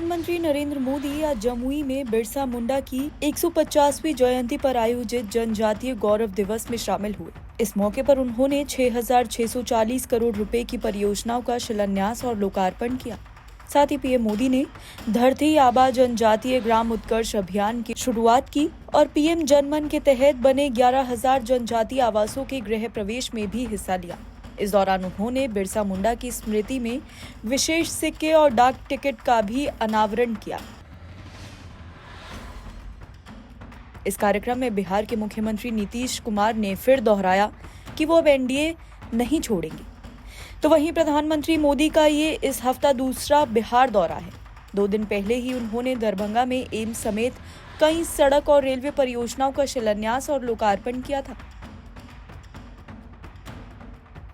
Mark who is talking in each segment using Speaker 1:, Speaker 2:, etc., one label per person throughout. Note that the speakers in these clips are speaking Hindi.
Speaker 1: प्रधानमंत्री नरेंद्र मोदी आज जमुई में बिरसा मुंडा की 150वीं जयंती पर आयोजित जनजातीय गौरव दिवस में शामिल हुए। इस मौके पर उन्होंने 6,640 करोड़ रुपए की परियोजनाओं का शिलान्यास और लोकार्पण किया। साथ ही पीएम मोदी ने धरती आबा जनजातीय ग्राम उत्कर्ष अभियान की शुरुआत की और पीएम जनमन के तहत बने 11,000 जनजातीय आवासों के गृह प्रवेश में भी हिस्सा लिया। इस दौरान उन्होंने बिरसा मुंडा की स्मृति में विशेष सिक्के और डाक टिकट का भी अनावरण किया। इस कार्यक्रम में बिहार के मुख्यमंत्री नीतीश कुमार ने फिर दोहराया कि वो अब एनडीए नहीं छोड़ेंगे। तो वहीं प्रधानमंत्री मोदी का ये इस हफ्ता दूसरा बिहार दौरा है। 2 दिन पहले ही उन्होंने दरभंगा में एम्स समेत कई सड़क और रेलवे परियोजनाओं का शिलान्यास और लोकार्पण किया था।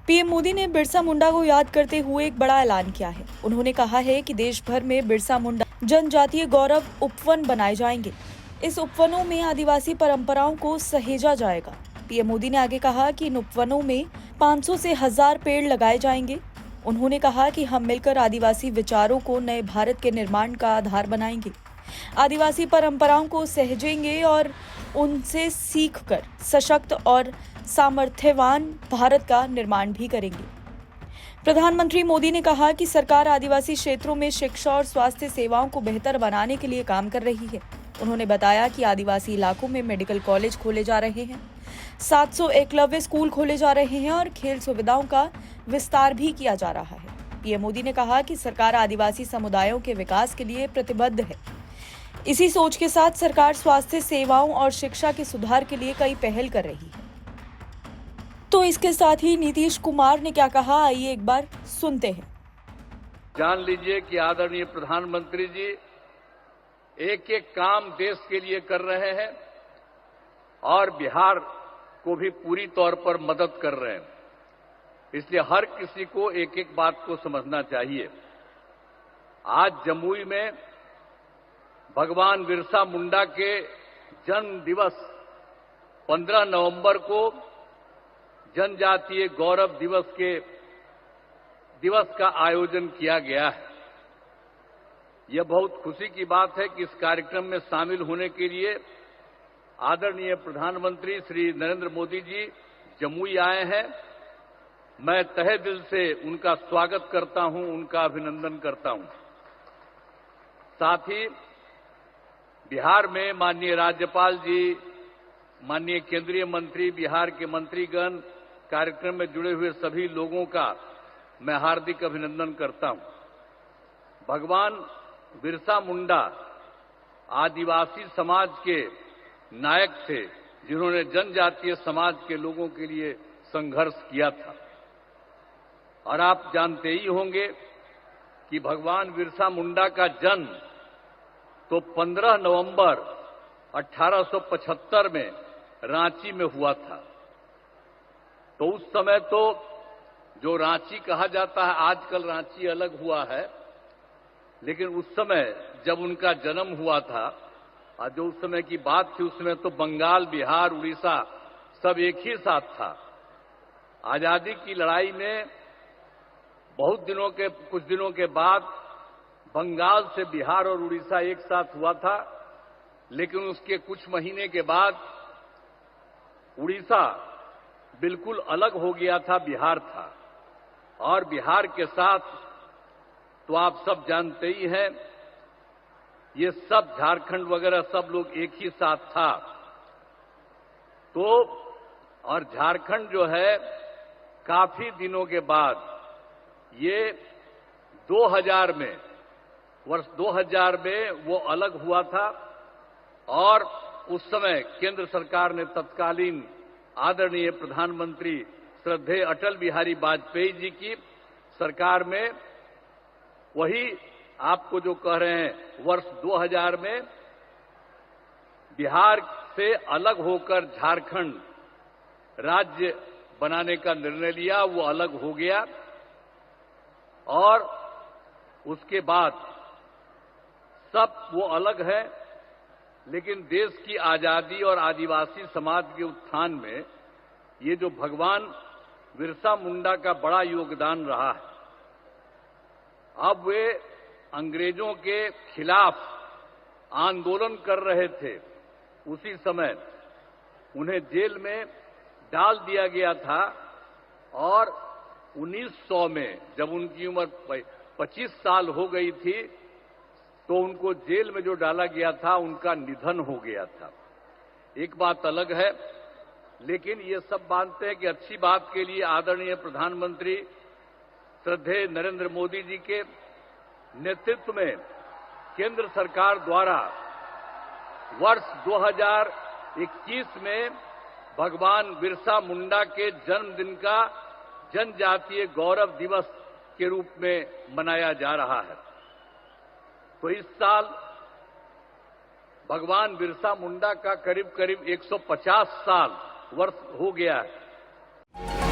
Speaker 1: पीएम मोदी ने बिरसा मुंडा को याद करते हुए एक बड़ा ऐलान किया है। उन्होंने कहा है कि देश भर में बिरसा मुंडा जनजातीय गौरव उपवन बनाए जाएंगे। इस उपवनों में आदिवासी परंपराओं को सहेजा जाएगा। पीएम मोदी ने आगे कहा कि इन उपवनों में 500 से 1000 पेड़ लगाए जाएंगे। उन्होंने कहा कि हम मिलकर आदिवासी विचारों को नए भारत के निर्माण का आधार बनाएंगे, आदिवासी परंपराओं को सहेजेंगे और उनसे सीखकर सशक्त और सामर्थ्यवान भारत का निर्माण भी करेंगे। प्रधानमंत्री मोदी ने कहा कि सरकार आदिवासी क्षेत्रों में शिक्षा और स्वास्थ्य सेवाओं को बेहतर बनाने के लिए काम कर रही है। उन्होंने बताया कि आदिवासी इलाकों में मेडिकल कॉलेज खोले जा रहे हैं, 700 एकलव्य स्कूल खोले जा रहे हैं और खेल सुविधाओं का विस्तार भी किया जा रहा है। पीएम मोदी ने कहा कि सरकार आदिवासी समुदायों के विकास के लिए प्रतिबद्ध है। इसी सोच के साथ सरकार स्वास्थ्य सेवाओं और शिक्षा के सुधार के लिए कई पहल कर रही है। तो इसके साथ ही नीतीश कुमार ने क्या कहा, आइए एक बार सुनते हैं।
Speaker 2: जान लीजिए कि आदरणीय प्रधानमंत्री जी एक एक काम देश के लिए कर रहे हैं और बिहार को भी पूरी तौर पर मदद कर रहे हैं। इसलिए हर किसी को एक एक बात को समझना चाहिए। आज जमुई में भगवान बिरसा मुंडा के जन्म दिवस 15 नवंबर को जनजातीय गौरव दिवस का आयोजन किया गया है। यह बहुत खुशी की बात है कि इस कार्यक्रम में शामिल होने के लिए आदरणीय प्रधानमंत्री श्री नरेंद्र मोदी जी जमुई आए हैं। मैं तहे दिल से उनका स्वागत करता हूं, उनका अभिनंदन करता हूं। साथ ही बिहार में माननीय राज्यपाल जी, माननीय केंद्रीय मंत्री, बिहार के मंत्रीगण, कार्यक्रम में जुड़े हुए सभी लोगों का मैं हार्दिक अभिनंदन करता हूं। भगवान बिरसा मुंडा आदिवासी समाज के नायक थे, जिन्होंने जनजातीय समाज के लोगों के लिए संघर्ष किया था। और आप जानते ही होंगे कि भगवान बिरसा मुंडा का जन्म तो 15 नवंबर 1875 में रांची में हुआ था। तो उस समय तो जो रांची कहा जाता है, आजकल रांची अलग हुआ है, लेकिन उस समय जब उनका जन्म हुआ था और जो उस समय की बात थी, उसमें तो बंगाल, बिहार, उड़ीसा सब एक ही साथ था। आजादी की लड़ाई में कुछ दिनों के बाद बंगाल से बिहार और उड़ीसा एक साथ हुआ था, लेकिन उसके कुछ महीने के बाद उड़ीसा बिल्कुल अलग हो गया था, बिहार था। और बिहार के साथ तो आप सब जानते ही हैं, ये सब झारखंड वगैरह सब लोग एक ही साथ था। तो और झारखंड जो है काफी दिनों के बाद ये 2000 में, वर्ष 2000 में वो अलग हुआ था। और उस समय केंद्र सरकार ने तत्कालीन आदरणीय प्रधानमंत्री श्रद्धेय अटल बिहारी वाजपेयी जी की सरकार में वही आपको जो कह रहे हैं, वर्ष 2000 में बिहार से अलग होकर झारखंड राज्य बनाने का निर्णय लिया। वो अलग हो गया और उसके बाद सब वो अलग है, लेकिन देश की आजादी और आदिवासी समाज के उत्थान में ये जो भगवान बिरसा मुंडा का बड़ा योगदान रहा है। अब वे अंग्रेजों के खिलाफ आंदोलन कर रहे थे, उसी समय उन्हें जेल में डाल दिया गया था और 1900 में जब उनकी उम्र 25 साल हो गई थी तो उनको जेल में जो डाला गया था उनका निधन हो गया था। एक बात अलग है, लेकिन ये सब मानते हैं कि अच्छी बात के लिए आदरणीय प्रधानमंत्री श्रद्धेय नरेंद्र मोदी जी के नेतृत्व में केंद्र सरकार द्वारा वर्ष 2021 में भगवान बिरसा मुंडा के जन्मदिन का जनजातीय गौरव दिवस के रूप में मनाया जा रहा है। तो इस साल भगवान बिरसा मुंडा का करीब करीब 150 साल वर्ष हो गया है।